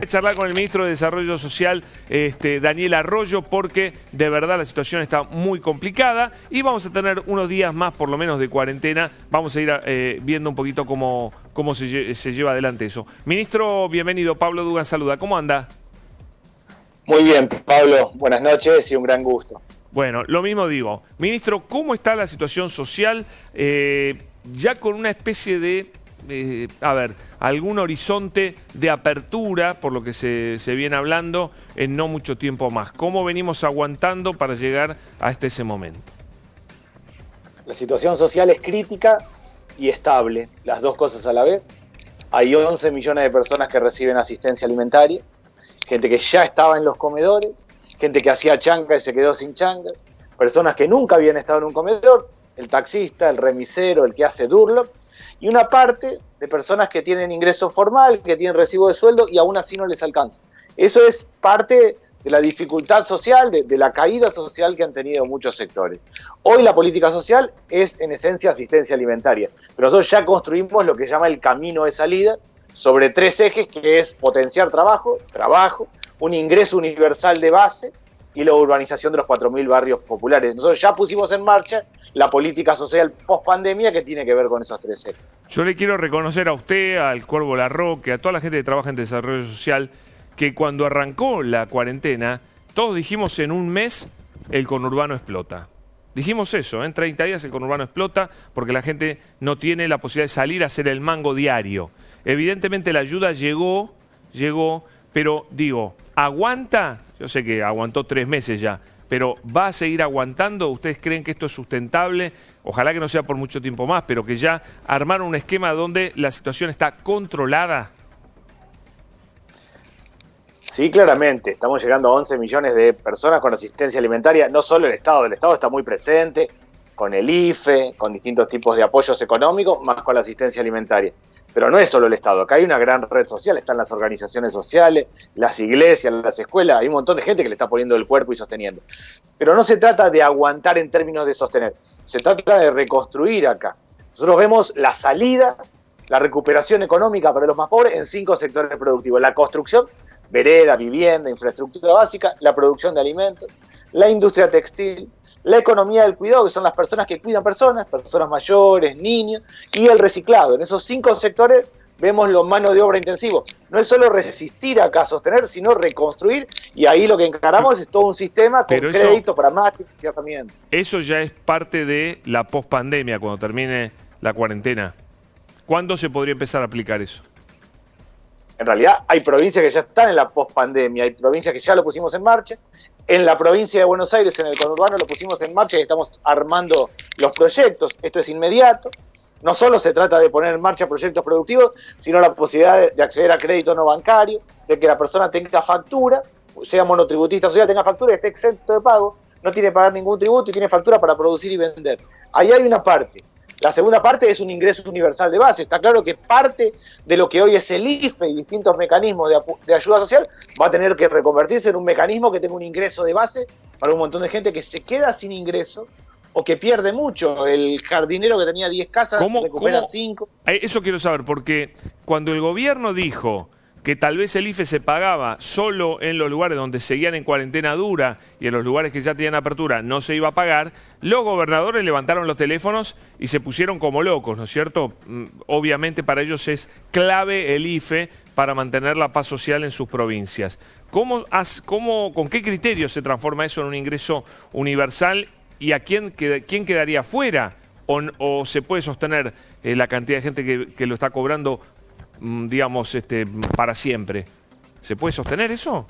charlar con el ministro de Desarrollo Social, Daniel Arroyo, porque de verdad la situación está muy complicada y vamos a tener unos días más, por lo menos, de cuarentena. Vamos a ir viendo un poquito cómo se lleva adelante eso. Ministro, bienvenido. Pablo Dugan saluda. ¿Cómo anda? Muy bien, Pablo. Buenas noches y un gran gusto. Bueno, lo mismo digo. Ministro, ¿cómo está la situación social? Ya con una especie de, algún horizonte de apertura, por lo que se viene hablando, en no mucho tiempo más. ¿Cómo venimos aguantando para llegar hasta ese momento? La situación social es crítica y estable, las dos cosas a la vez. Hay 11 millones de personas que reciben asistencia alimentaria, gente que ya estaba en los comedores, gente que hacía changa y se quedó sin changa, personas que nunca habían estado en un comedor, el taxista, el remisero, el que hace Durlock, y una parte de personas que tienen ingreso formal, que tienen recibo de sueldo y aún así no les alcanza. Eso es parte de la dificultad social, de la caída social que han tenido muchos sectores. Hoy la política social es en esencia asistencia alimentaria, pero nosotros ya construimos lo que se llama el camino de salida sobre 3 ejes, que es potenciar trabajo, un ingreso universal de base y la urbanización de los 4.000 barrios populares. Nosotros ya pusimos en marcha la política social post-pandemia que tiene que ver con esos 3 ejes. Yo le quiero reconocer a usted, al Cuervo Larroque, a toda la gente que trabaja en desarrollo social, que cuando arrancó la cuarentena, todos dijimos en un mes el conurbano explota. Dijimos eso, en 30 días el conurbano explota porque la gente no tiene la posibilidad de salir a hacer el mango diario. Evidentemente la ayuda llegó, pero digo, ¿aguanta? Yo sé que aguantó 3 meses ya, pero ¿va a seguir aguantando? ¿Ustedes creen que esto es sustentable? Ojalá que no sea por mucho tiempo más, pero que ya armaron un esquema donde la situación está controlada. Sí, claramente. Estamos llegando a 11 millones de personas con asistencia alimentaria. No solo el Estado está muy presente, con el IFE, con distintos tipos de apoyos económicos, más con la asistencia alimentaria. Pero no es solo el Estado, acá hay una gran red social, están las organizaciones sociales, las iglesias, las escuelas, hay un montón de gente que le está poniendo el cuerpo y sosteniendo. Pero no se trata de aguantar en términos de sostener, se trata de reconstruir acá. Nosotros vemos la salida, la recuperación económica para los más pobres en 5 sectores productivos: la construcción, vereda, vivienda, infraestructura básica, la producción de alimentos, la industria textil, la economía del cuidado, que son las personas que cuidan personas mayores, niños, y el reciclado. En esos 5 sectores vemos lo mano de obra intensivo. No es solo resistir acá, sostener, sino reconstruir, y ahí lo que encaramos es todo un sistema con crédito para máquinas y herramientas. Eso ya es parte de la pospandemia, cuando termine la cuarentena. ¿Cuándo se podría empezar a aplicar eso? En realidad hay provincias que ya están en la pospandemia, hay provincias que ya lo pusimos en marcha. En la provincia de Buenos Aires, en el conurbano, lo pusimos en marcha y estamos armando los proyectos. Esto es inmediato. No solo se trata de poner en marcha proyectos productivos, sino la posibilidad de acceder a crédito no bancario, de que la persona tenga factura, sea monotributista social, tenga factura y esté exento de pago, no tiene que pagar ningún tributo y tiene factura para producir y vender. Ahí hay una parte. La segunda parte es un ingreso universal de base. Está claro que parte de lo que hoy es el IFE y distintos mecanismos de ayuda social va a tener que reconvertirse en un mecanismo que tenga un ingreso de base para un montón de gente que se queda sin ingreso o que pierde mucho. El jardinero que tenía 10 casas recupera 5. Eso quiero saber, porque cuando el gobierno dijo que tal vez el IFE se pagaba solo en los lugares donde seguían en cuarentena dura y en los lugares que ya tenían apertura no se iba a pagar, los gobernadores levantaron los teléfonos y se pusieron como locos, ¿no es cierto? Obviamente para ellos es clave el IFE para mantener la paz social en sus provincias. ¿Con qué criterio se transforma eso en un ingreso universal y a quién quedaría fuera? ¿O se puede sostener la cantidad de gente que lo está cobrando, digamos, para siempre? ¿Se puede sostener eso?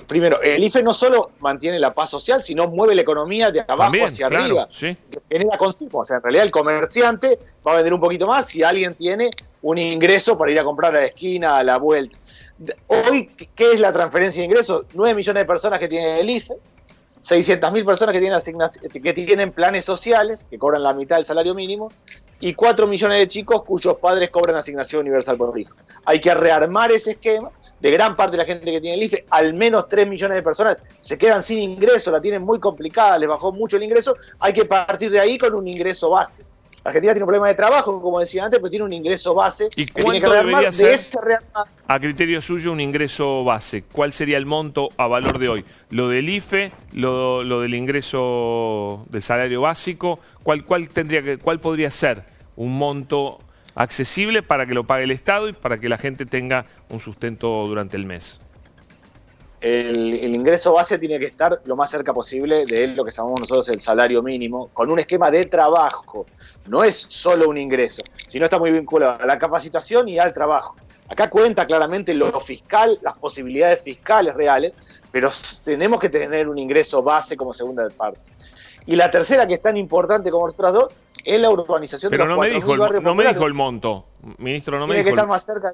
Primero, el IFE no solo mantiene la paz social, sino mueve la economía de abajo también, hacia arriba. Sí. Genera consumo. O sea, en realidad el comerciante va a vender un poquito más si alguien tiene un ingreso para ir a comprar a la esquina, a la vuelta. Hoy, ¿qué es la transferencia de ingresos? 9 millones de personas que tienen el IFE, 600.000 personas que tienen planes sociales, que cobran la mitad del salario mínimo, y 4 millones de chicos cuyos padres cobran asignación universal por hijo. Hay que rearmar ese esquema de gran parte de la gente que tiene el IFE. Al menos 3 millones de personas se quedan sin ingreso, la tienen muy complicada, les bajó mucho el ingreso. Hay que partir de ahí con un ingreso base. Argentina tiene un problema de trabajo, como decía antes, pero tiene un ingreso base. ¿Y que tiene que cuánto debería rearmar. ser, De ese rearmar, a criterio suyo, un ingreso base? ¿Cuál sería el monto a valor de hoy? ¿Lo del IFE? ¿Lo del ingreso del salario básico? ¿Cuál podría ser un monto accesible para que lo pague el Estado y para que la gente tenga un sustento durante el mes? el ingreso base tiene que estar lo más cerca posible de lo que llamamos nosotros el salario mínimo, con un esquema de trabajo. No es solo un ingreso, sino está muy vinculado a la capacitación y al trabajo. Acá cuenta claramente lo fiscal, las posibilidades fiscales reales, pero tenemos que tener un ingreso base como segunda parte. Y la tercera, que es tan importante como las otras dos, es la urbanización de los 4.000 barrios populares. No me dijo el monto, ministro, no me dijo. Tiene que estar más cerca.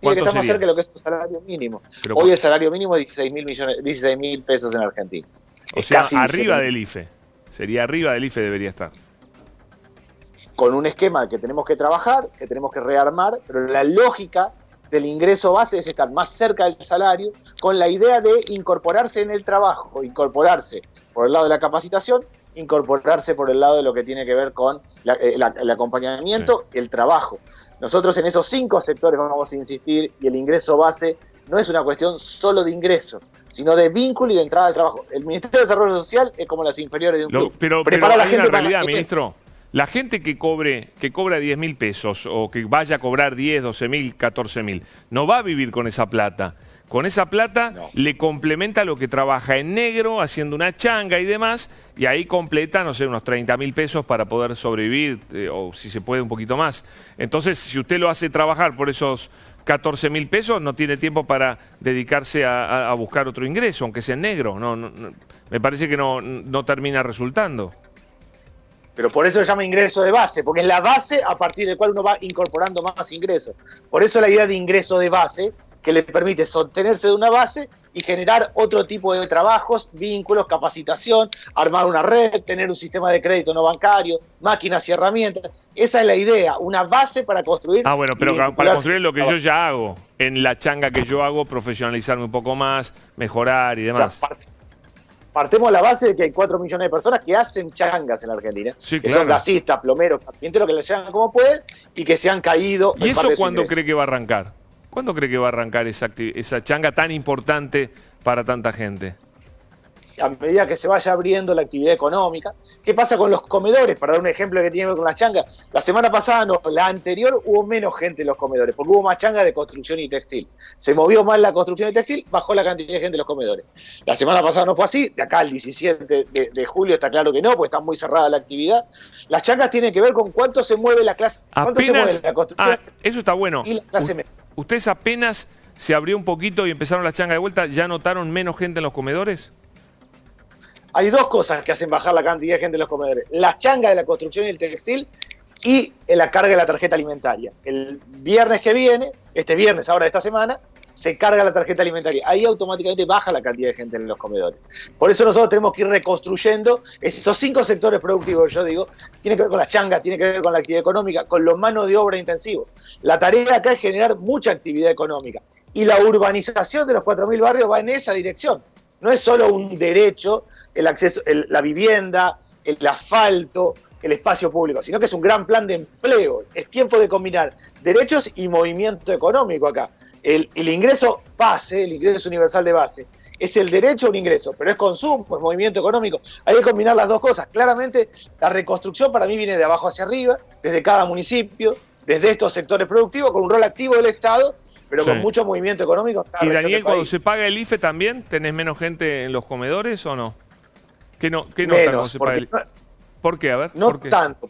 Tiene que estar más cerca de lo que es un salario mínimo. Pero, hoy el salario mínimo es 16.000 pesos en Argentina. O sea, arriba del IFE. Sería arriba del IFE, debería estar. Con un esquema que tenemos que trabajar, que tenemos que rearmar, pero la lógica del ingreso base es estar más cerca del salario, con la idea de incorporarse en el trabajo, incorporarse por el lado de la capacitación, incorporarse por el lado de lo que tiene que ver con el acompañamiento, sí, el trabajo. Nosotros en esos 5 sectores vamos a insistir, y el ingreso base no es una cuestión solo de ingreso, sino de vínculo y de entrada al trabajo. El Ministerio de Desarrollo Social es como las inferiores de un club. Pero prepara a la hay gente una realidad, para ministro. La gente que cobra 10.000 pesos o que vaya a cobrar 10, 12.000, 14.000, no va a vivir con esa plata. Con esa plata no le complementa lo que trabaja en negro, haciendo una changa y demás, y ahí completa, no sé, unos 30.000 pesos para poder sobrevivir, o si se puede un poquito más. Entonces, si usted lo hace trabajar por esos 14.000 pesos, no tiene tiempo para dedicarse a buscar otro ingreso, aunque sea en negro. No, me parece que no termina resultando. Pero por eso se llama ingreso de base, porque es la base a partir del cual uno va incorporando más ingresos. Por eso la idea de ingreso de base, que le permite sostenerse de una base y generar otro tipo de trabajos, vínculos, capacitación, armar una red, tener un sistema de crédito no bancario, máquinas y herramientas. Esa es la idea, una base para construir. Ah, bueno, pero para construir lo que yo ya hago, en la changa que yo hago, profesionalizarme un poco más, mejorar y demás. O sea, partemos la base de que hay 4 millones de personas que hacen changas en la Argentina, sí, que claro, son gasistas, plomeros, carpinteros, que les llegan como pueden y que se han caído. ¿Y eso cuándo cree que va a arrancar? ¿Cuándo cree que va a arrancar esa changa tan importante para tanta gente? A medida que se vaya abriendo la actividad económica. ¿Qué pasa con los comedores? Para dar un ejemplo que tiene que ver con las changas. La semana pasada, no, la anterior, hubo menos gente en los comedores, porque hubo más changas de construcción y textil. Se movió más la construcción y textil, bajó la cantidad de gente en los comedores. La semana pasada no fue así, de acá al 17 de julio está claro que no, porque está muy cerrada la actividad. Las changas tienen que ver con cuánto se mueve la clase, cuánto se mueve la construcción. Eso está bueno. Y la clase media. ¿Ustedes apenas se abrió un poquito y empezaron las changas de vuelta, ya notaron menos gente en los comedores? Hay 2 cosas que hacen bajar la cantidad de gente en los comedores. Las changas de la construcción y el textil y la carga de la tarjeta alimentaria. El viernes que viene, este viernes ahora de esta semana, se carga la tarjeta alimentaria. Ahí automáticamente baja la cantidad de gente en los comedores. Por eso nosotros tenemos que ir reconstruyendo esos 5 sectores productivos, yo digo, tiene que ver con las changas, tiene que ver con la actividad económica, con los manos de obra intensivos. La tarea acá es generar mucha actividad económica. Y la urbanización de los 4.000 barrios va en esa dirección. No es solo un derecho, el acceso, la vivienda, el asfalto, el espacio público, sino que es un gran plan de empleo. Es tiempo de combinar derechos y movimiento económico acá. El ingreso base, el ingreso universal de base, es el derecho a un ingreso, pero es consumo, es movimiento económico. Hay que combinar las 2 cosas. Claramente, la reconstrucción para mí viene de abajo hacia arriba, desde cada municipio, desde estos sectores productivos, con un rol activo del Estado, pero sí, con mucho movimiento económico. Y Daniel, cuando se paga el IFE también, ¿tenés menos gente en los comedores o no? ¿Qué notan cuando se paga el IFE? ¿Por qué? A ver. No tanto,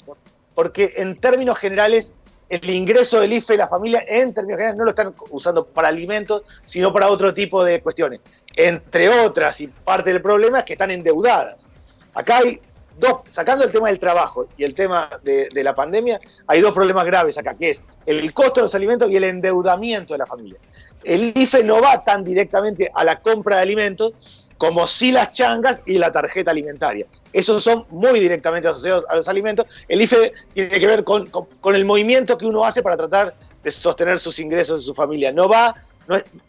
porque en términos generales el ingreso del IFE de la familia, en términos generales, no lo están usando para alimentos, sino para otro tipo de cuestiones. Entre otras, y parte del problema es que están endeudadas. Acá hay 2, sacando el tema del trabajo y el tema de la pandemia, hay 2 problemas graves acá, que es el costo de los alimentos y el endeudamiento de la familia. El IFE no va tan directamente a la compra de alimentos como sí las changas y la tarjeta alimentaria. Esos son muy directamente asociados a los alimentos. El IFE tiene que ver con el movimiento que uno hace para tratar de sostener sus ingresos de su familia. No va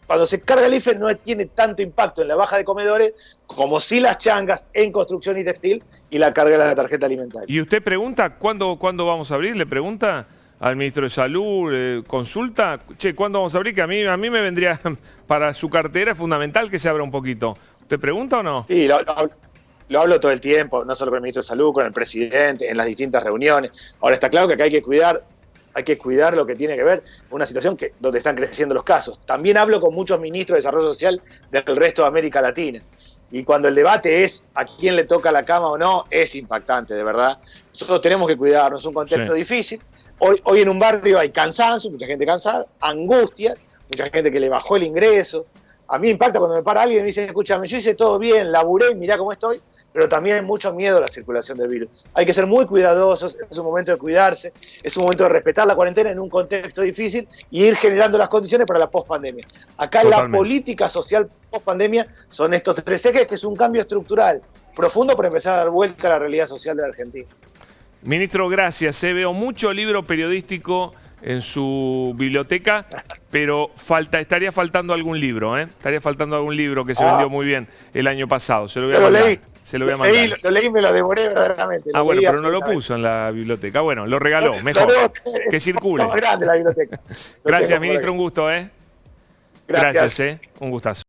cuando se carga el IFE no tiene tanto impacto en la baja de comedores como si las changas en construcción y textil y la carga de la tarjeta alimentaria. ¿Y usted pregunta cuándo vamos a abrir? ¿Le pregunta al ministro de Salud? ¿Consulta? Che, ¿cuándo vamos a abrir? Que a mí me vendría, para su cartera es fundamental que se abra un poquito. ¿Usted pregunta o no? Sí, lo hablo todo el tiempo, no solo con el ministro de Salud, con el presidente, en las distintas reuniones. Ahora está claro que acá hay que cuidar lo que tiene que ver con una situación donde están creciendo los casos. También hablo con muchos ministros de Desarrollo Social del resto de América Latina. Y cuando el debate es a quién le toca la cama o no, es impactante, de verdad. Nosotros tenemos que cuidarnos, es un contexto difícil. Hoy en un barrio hay cansancio, mucha gente cansada, angustia, mucha gente que le bajó el ingreso. A mí me impacta cuando me para alguien y me dice, escúchame, yo hice todo bien, laburé, mirá cómo estoy, pero también hay mucho miedo a la circulación del virus. Hay que ser muy cuidadosos, es un momento de cuidarse, es un momento de respetar la cuarentena en un contexto difícil y ir generando las condiciones para la pospandemia. Acá la política social pospandemia son estos 3 ejes, que es un cambio estructural profundo para empezar a dar vuelta a la realidad social de la Argentina. Ministro, gracias. Veo mucho libro periodístico en su biblioteca, pero estaría faltando algún libro, ¿eh? Estaría faltando algún libro que se vendió muy bien el año pasado. Se lo voy a mandar. Lo leí, me lo devoré verdaderamente. Bueno, pero no lo puso en la biblioteca. Bueno, lo regaló, mejor. Que circule. Es grande la biblioteca. Gracias, ministro, un gusto, ¿eh? Gracias, un gustazo.